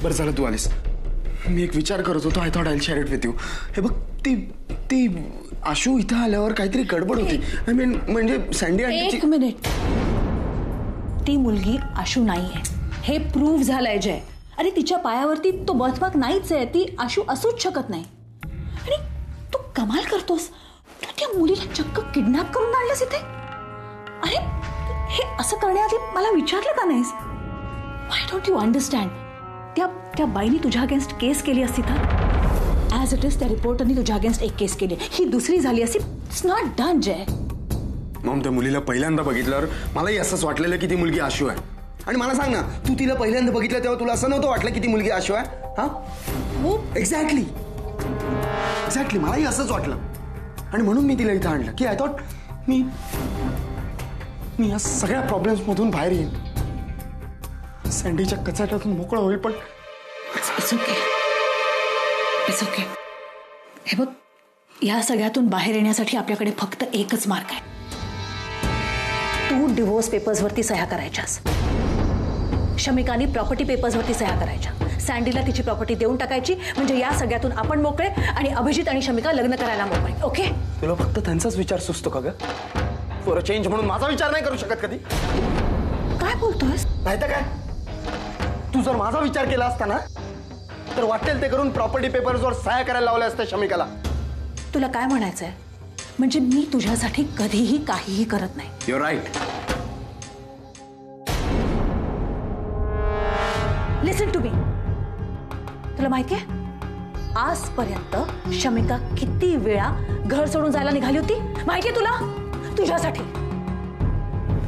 बरं झालं तू आलीस. मी एक विचार करत होतो. I thought I share it with you. हे बघ, ती आशू इथं आल्यावर काहीतरी गडबड होती. आय मीन म्हणजे सँडी आंटीची. एक मिनिट, ती मुलगी आशू नाहीये हे प्रूव्ह झालंय जय. अरे तिच्या पायावरती तो बर्थमार्क नाहीच आहे. ती आशू असूच शकत नाही. आणि तू कमाल करतोस. तू त्या मुलीला चक्क किडनॅप करून आणलंस इथे. अरे हे असं करण्याआधी मला विचारलं का नाहीस? व्हाय डोंट यू अंडरस्टँड? त्या बाईनी तुझ्या अगेन्स्ट केस केली असती तर ॲज इट इज त्या रिपोर्टरनी तुझ्या अगेन्स्ट एक केस केली. ही दुसरी झाली असती. इट्स नॉट डन जय. मग त्या मुलीला पहिल्यांदा बघितल्यावर मलाही असंच वाटलेलं की ती मुलगी आशू आहे. आणि मला सांग ना, तू तिला पहिल्यांदा बघितलं तेव्हा तुला असं नव्हतं वाटलं की ती मुलगी आशू आहे? हा हो एक्झॅक्टली मलाही असंच वाटलं. आणि म्हणून मी तिला इथं आणलं की आय थॉट मी या सगळ्या प्रॉब्लेम्स मधून बाहेर येईन, सँडीच्या कचाट्यातून मोकळा होईल. पण इट्स ओके. हे बघ, या सगळ्यातून बाहेर येण्यासाठी आपल्याकडे फक्त एकच मार्ग आहे. तू डिवोर्स पेपर्सवरती सह्या करायच्यास, शमिकाने प्रॉपर्टी पेपर्सवरती सह्या करायच्या, सँडीला तिची प्रॉपर्टी देऊन टाकायची. म्हणजे या सगळ्यातून आपण मोकळे आणि अभिजित आणि शमिका लग्न करायला मोकळे. ओके? तुला फक्त त्यांचाच विचार सुचतो का ग? फॉर अ चेंज म्हणून माझा विचार नाही करू शकत कधी? काय बोलतोयस? नाही तर काय, तू जर माझा विचार केला असता ना तर वाटेल ते करून प्रॉपर्टी पेपर्सवर सह्या करायला लावल्या असत्या शमिकाला. तुला काय म्हणायचंय? म्हणजे मी तुझ्यासाठी कधीही काहीही करत नाही. You right. Listen to me. तुला माहितीये आजपर्यंत शमिका किती वेळा घर सोडून जायला निघाली होती माहितीये तुला? तुझ्यासाठी.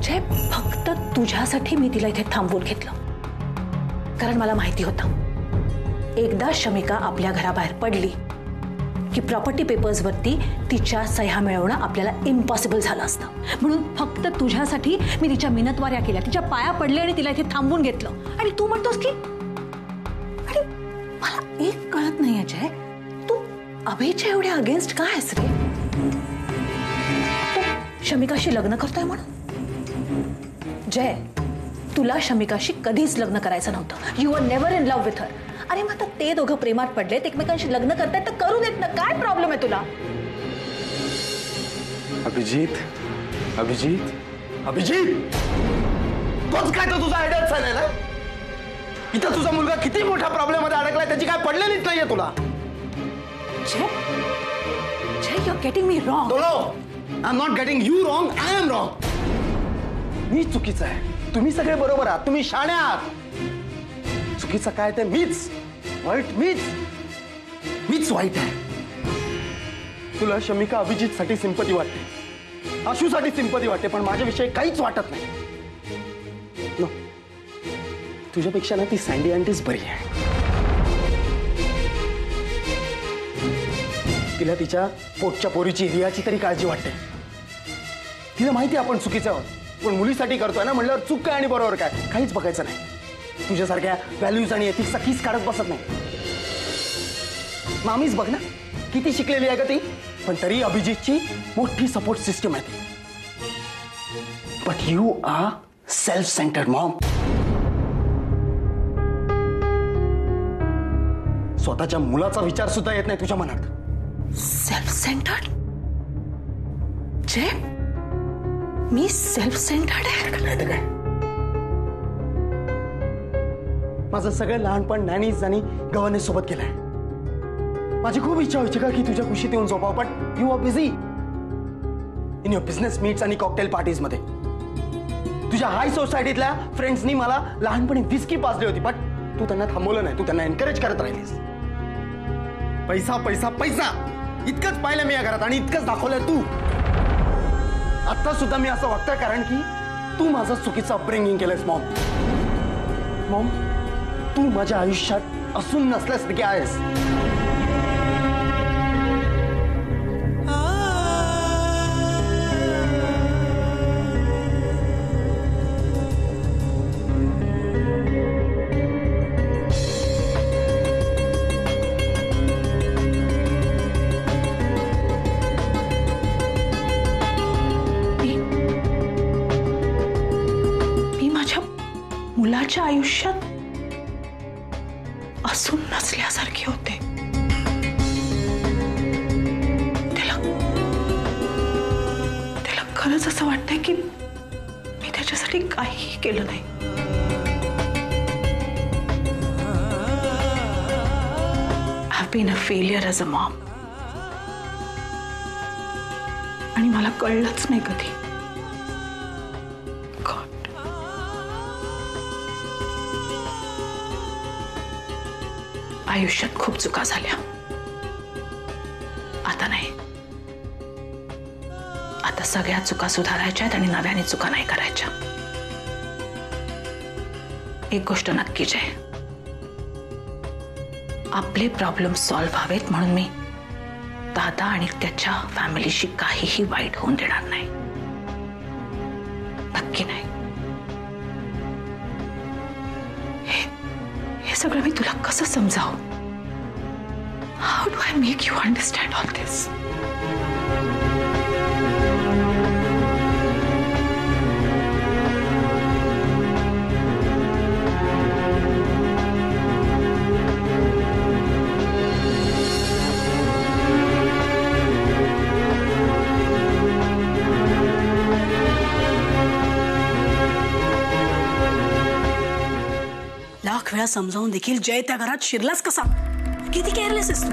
जे फक्त तुझ्यासाठी मी तिला इथे थांबवून घेतलं. कारण मला माहिती होतं एकदा शमिका आपल्या घराबाहेर पडली की प्रॉपर्टी पेपर्सवरती तिच्या सह्या मिळवणं आपल्याला इम्पॉसिबल झालं असतं. म्हणून फक्त तुझ्यासाठी मी तिच्या मिनतवाऱ्या केल्या, तिच्या पाया पडले आणि तिला इथे थांबवून घेतलं. आणि तू म्हणतोस की अरे मला एक कळत नाहीये जय, तू अभयच्या एवढ्या अगेन्स्ट काय आहेस रे? तू शमिकाशी लग्न करतोय म्हणून? जय, तुला शमिकाशी कधीच लग्न करायचं नव्हतं. You are never in love with her. अरे मग आता ते दोघं प्रेमात पडलेत, एकमेकांशी लग्न करतायत तर करू देत ना. काय प्रॉब्लेम आहे तुला? अभिजित तोच काय तर तुझा आयडियाच आहे ना? इथं तुझा मुलगा किती मोठ्या प्रॉब्लेम मध्ये अडकलाय त्याची काय पडलेलीच नाहीये तुला. Jay, you are getting me wrong. I am not getting you wrong. I am wrong. मी चुकीचं आहे, तुम्ही सगळे बरोबर आहात. तुम्ही शाणे आहात. चुकीचं काय ते मीच वाईट आहे. तुला शमिका अभिजित साठी सिंपती वाटते, आशूसाठी सिंपती वाटते, पण माझ्याविषयी काहीच वाटत नाही. नो, तुझ्यापेक्षा ना ती सँडी आंटीच बरी आहे. तिला तिच्या पोटच्या पोरीची रियाची तरी काळजी वाटते. तिला माहिती आहे आपण चुकीचं आहोत, पण मुलीसाठी करतोय ना म्हणल्यावर चूक काय आणि बरोबर काय काहीच बघायचं नाही. तुझ्यासारख्या व्हॅल्यूज आणि एथिक्सचा कीच काढत बसत नाही. मामीच बघ ना किती शिकलेली आहे का ती, पण तरी अभिजितची मोठी सपोर्ट सिस्टम आहे ती. But you are self centred mom. स्वतःच्या मुलाचा विचार सुद्धा येत नाही तुझ्या मनात. Self centred? जय, मी सेल्फ सेंटर्ड आहे? काय माझं सगळं लहानपण नॅनीज आणि गव्हर्नेस सोबत केलंय. माझी खूप इच्छा व्हायची का की तुझ्या खुशीत येऊन झोपावं, but you are busy in your business meets आणि कॉकटेल पार्टीज मध्ये. तुझ्या हाय सोसायटीतल्या फ्रेंड्सनी मला लहानपणी विस्की पाजली होती, बट तू त्यांना थांबवलं नाही. तू त्यांना एनकरेज करत राहिलीस. पैसा पैसा पैसा इतकंच पाहिलं मी या घरात आणि इतकंच दाखवलंय तू. आता सुद्धा मी असं वागतोय कारण की तू माझं चुकीचं अपब्रिंगिंग केलंयस मॉम. तू माझ्या आयुष्यात असून नसल्यासारखी आहेस. मी माझ्या मुलाच्या आयुष्यात असून नसल्यासारखे होते. त्याला खरंच असं वाटतंय की मी त्याच्यासाठी काहीही केलं नाही. I've been a failure as a mom. आणि मला कळलंच नाही कधी. God. आयुष्यात खूप चुका झाल्या. आता नाही. आता सगळ्या चुका सुधारायच्या आहेत आणि नव्याने चुका नाही करायच्या. एक गोष्ट नक्कीच आहे, आपले प्रॉब्लेम सॉल्व्ह व्हावेत म्हणून मी दादा आणि त्याच्या फॅमिलीशी काहीही वाईट होऊन देणार नाही. नक्की नाही. हे सगळं मी तुला कसं समजावं? How do I make you understand all this? Lakh वेळा समजावून देखील जय त्या घरात शिरलाच कसा? किती केअरलेस आहेस तू.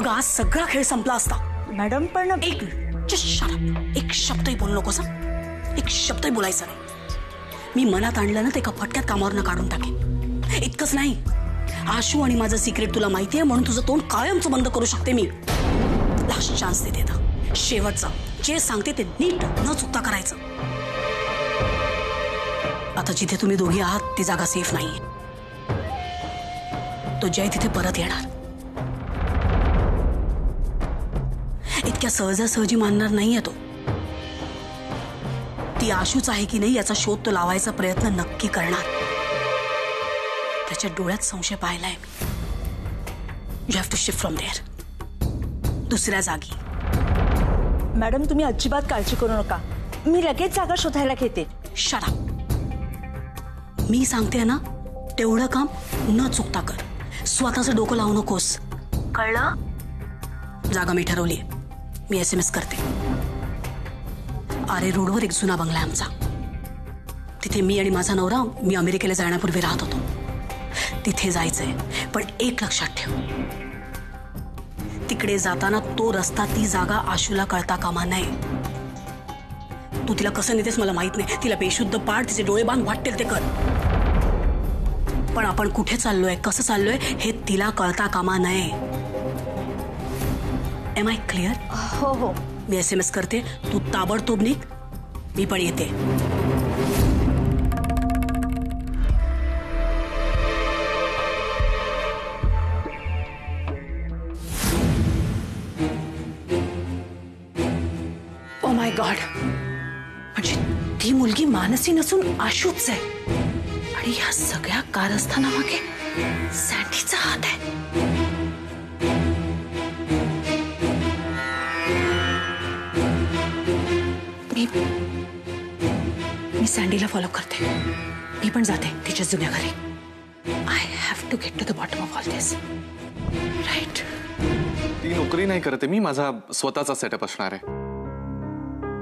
अगं आज सगळा खेळ संपला असता. मॅडम पण एक मिनिट, जस्ट शट अप. एक शब्दही बोलू नकोस. एक शब्दही बोलायचा नाही. मी मनात आणलं ना ते एका फटक्यात कामावरनं काढून टाकेन. इतकंच नाही, आशू आणि माझं सिक्रेट तुला माहितीये म्हणून तुझं तोंड कायमचं बंद करू शकते मी. लास्ट चान्स देते आता, शेवटचा. जे सांगते ते नीट न चुकता करायचं. आता जिथे तुम्ही दोघी आहात ती जागा सेफ नाहीये. तो जय तिथे परत येणार. इतक्या सहजासहजी मानणार नाहीये तो. ती आशूच आहे की नाही याचा शोध तो लावायचा प्रयत्न नक्की करणार. त्याच्या डोळ्यात संशय पाहिलाय. You have to shift from there. दुसऱ्या जागी. मॅडम तुम्ही अजिबात काळजी करू नका, मी लगेच जागा शोधायला घेते. Shut up. मी सांगते ना तेवढं काम न चुकता कर. स्वतःचं डोकं लावू नकोस, कळलं? जागा मी ठरवली. मी SMS करते. आरे रोडवर एक जुना बंगला आहे आमचा. तिथे मी आणि माझा नवरा मी अमेरिकेला जाण्यापूर्वी राहत होतो. तिथे जायचंय, पण एक लक्षात ठेव, तिकडे जाताना तो रस्ता ती जागा आशूला कळता कामा नये. तू तिला कसं नेतेस मला माहित नाही. तिला बेशुद्ध पाड, तिचे डोळे बांध, वाटेल ते कर. पण आपण कुठे चाललोय, कसं चाललोय हे तिला कळता कामा नये. Am I clear? हो हो. मी SMS करते, तू ताबडतोब निघ. मी पण येते. ओ माय गॉड, म्हणजे ती मुलगी मानसी नसून आशूच आहे. आणि या सगळ्या कारस्थानामागे सँडीचा हात आहे. मी सँडीला फॉलो करते. मी पण जाते तिच्या जुन्या घरी. I have to get to the bottom of all this. Right? ती नोकरी नाही करते मी, माझा स्वतःचा सेटअप असणार आहे.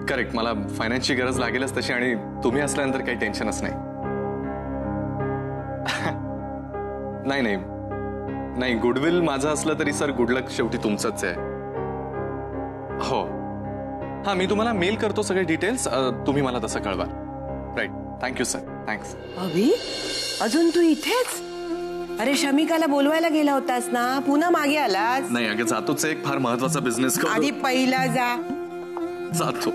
करेक्ट. मला फायनान्सची गरज लागेलच तशी, आणि तुम्ही असल्यानंतर काही टेन्शनच नाही. नाही नाही नाही, गुडविल माझं असलं तरी सर गुडलक शेवटी तुमचंच आहे. हो हां, मी तुम्हाला मेल करतो सगळे डिटेल्स. तुम्ही मला तसं कळवा. राईट. Thank you sir. थँक्स. अभि, अजून तू इथेच? अरे शमिकाला बोलवायला गेला होतास ना, पुन्हा मागे आलास? नाही अगं, जातोच. एक फार महत्वाचा बिझनेस करू. आधी पहिला जा. जातो.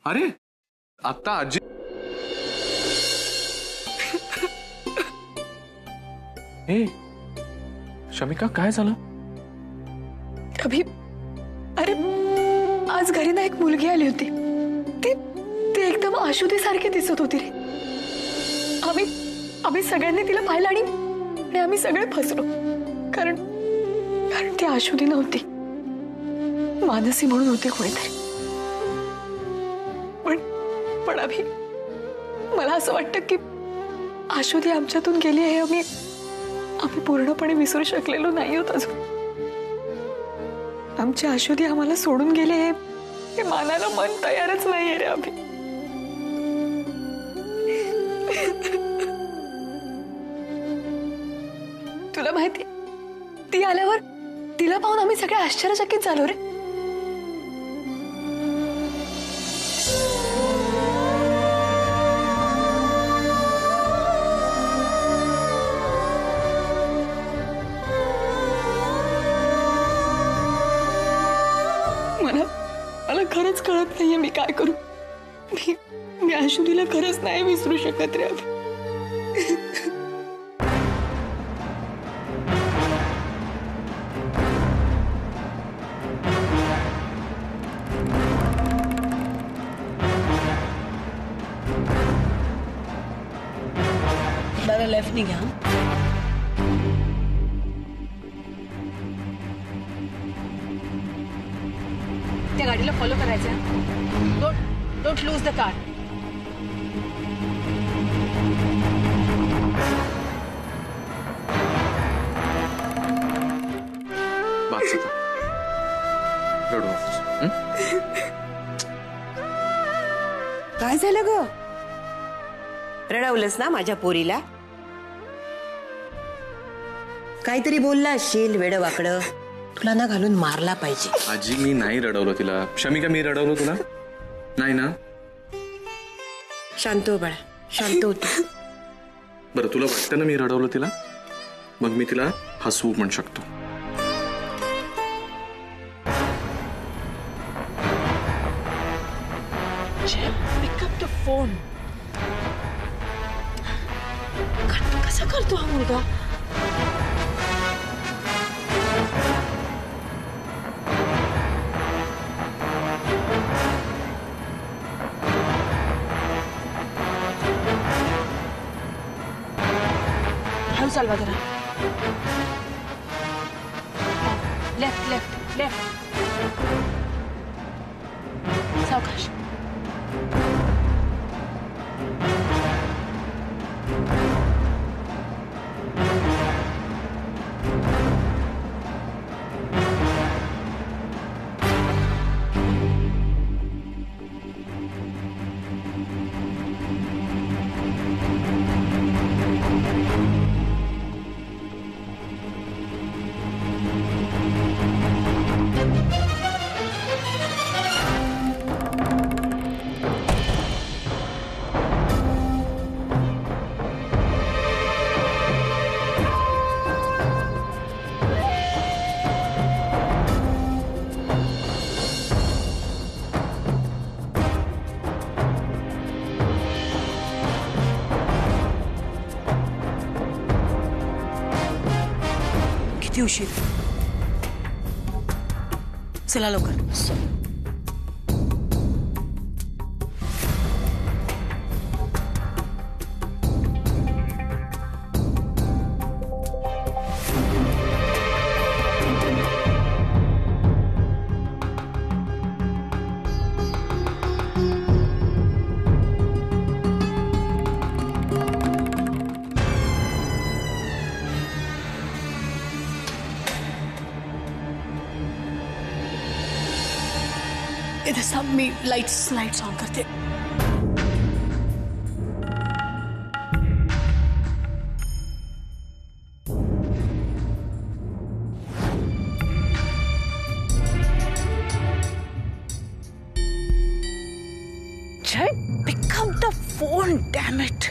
अरे आता आजी. ए शमिका, काय झालं? अभि, अरे आज घरी ना एक मुलगी आली होती. ती एकदम आशुदी सारखी दिसत होती रे. आम्ही सगळ्यांनी तिला पाहिलं आणि आम्ही सगळे फसलो. कारण ती आशुदी नव्हती, मानसी म्हणून होती कोणीतरी. पण अभि मला असं वाटतं की आशुदी आमच्यातून गेली आहे आम्ही पूर्णपणे विसरू शकलेलो नाही होत अजून. आमची आशुदी आम्हाला सोडून गेली आहे हे मानायला मन तयारच नाहीये रे अभि. तुला माहिती ती आल्यावर तिला पाहून आम्ही सगळे आश्चर्यचकित झालो रे. मला खरंच कळत नाहीये मी काय करू. मी आशुदीला खरंच नाही विसरू शकत रे अभि. दादा लेफ्ट नहीं घ्या. त्या गाडीला फॉलो करायचं. Don't lose the car. रडू नकोस. हं? काय झालं ग? रडवलंस ना माझ्या पोरीला? काहीतरी बोलला असशील वेडं वाकडं. तुला ना घालून मारला पाहिजे. आजी मी नाही रडवलं तिला. शमिका मी रडवलं तुला? नाही ना. शांत हो बाळा, शांत होतो. बरं तुला वाटतं ना मी रडवलं तिला? मग मी तिला हसवू पण शकतो. पिक अप द फोन. कसा करतो हा मुलगा? हळू चालवा जरा. Left left left. सावकाश. किती उशीर. चला लवकर. इधर सब मी लाइट्स ऑन करते. जय, pick up the phone, damn it.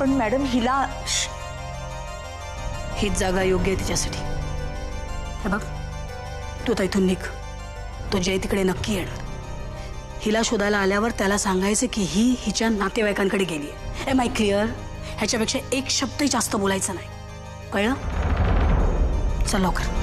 पण मॅडम हिला हीच जागा योग्य आहे तिच्यासाठी. हे बघ, तू आता इथून निघ. तो जय तिकडे नक्की येणार. हिला शोधायला आल्यावर त्याला सांगायचं की ही हिच्या नातेवाईकांकडे गेली आहे. Am I clear? ह्याच्यापेक्षा एक शब्दही जास्त बोलायचं नाही, कळलं? चल लवकर.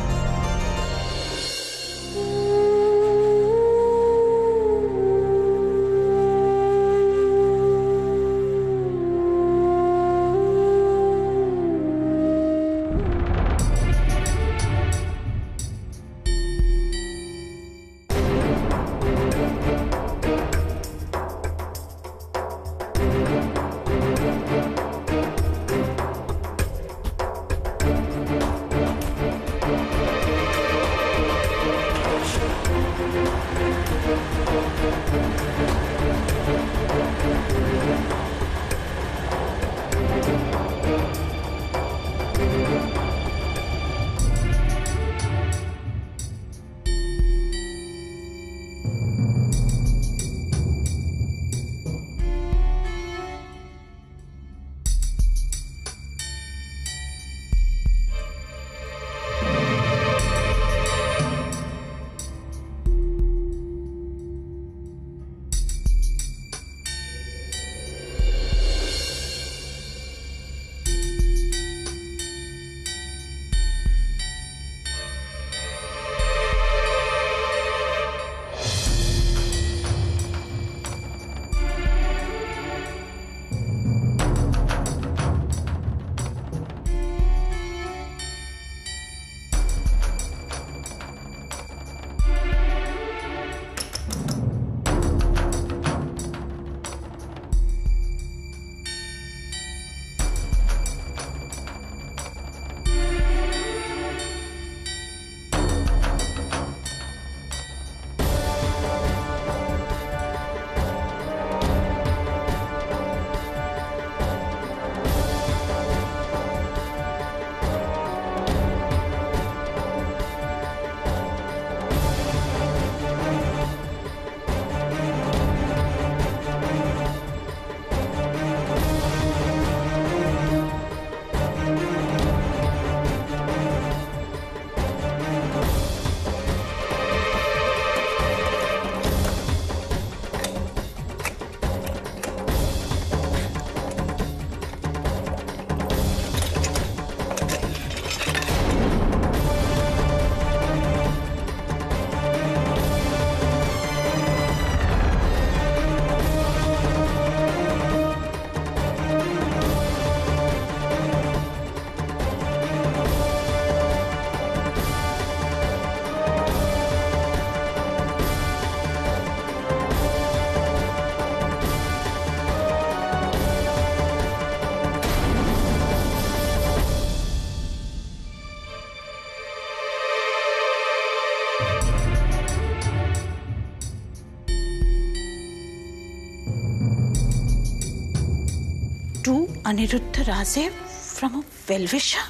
अनिरुद्ध राजे फ्रॉम अ वेलविशा.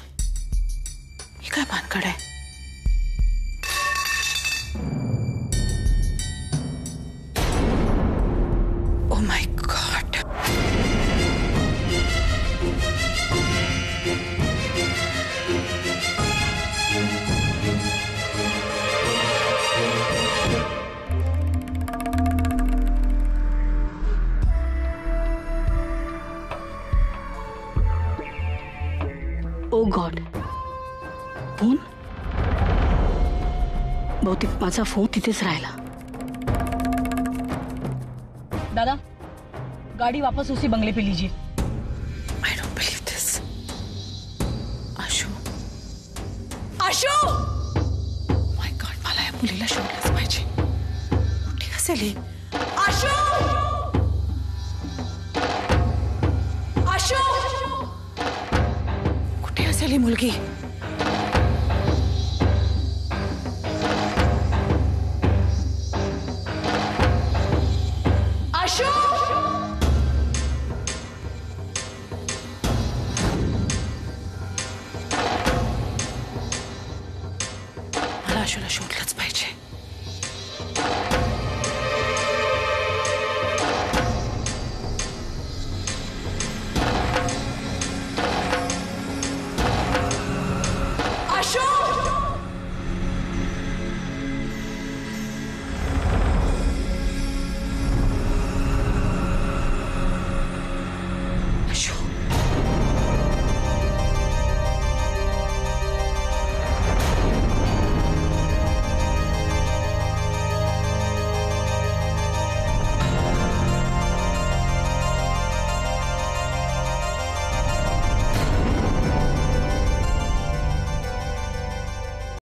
ही काय भानगड आहे? Oh my God. Oh God, phone? बहुतेक माझा फोन तिथेच राहिला. दादा, गाड़ी वापस उसी बंगले पे लीजिए. I don't believe this. Ashu, Ashu! My God, मला या मुलीला शोधलंच पाहिजे. कुठे असेल ही? आशू! आशू! कुठे असेल ही मुलगी? आशू! मला आशूला शोधलंच पाहिजे.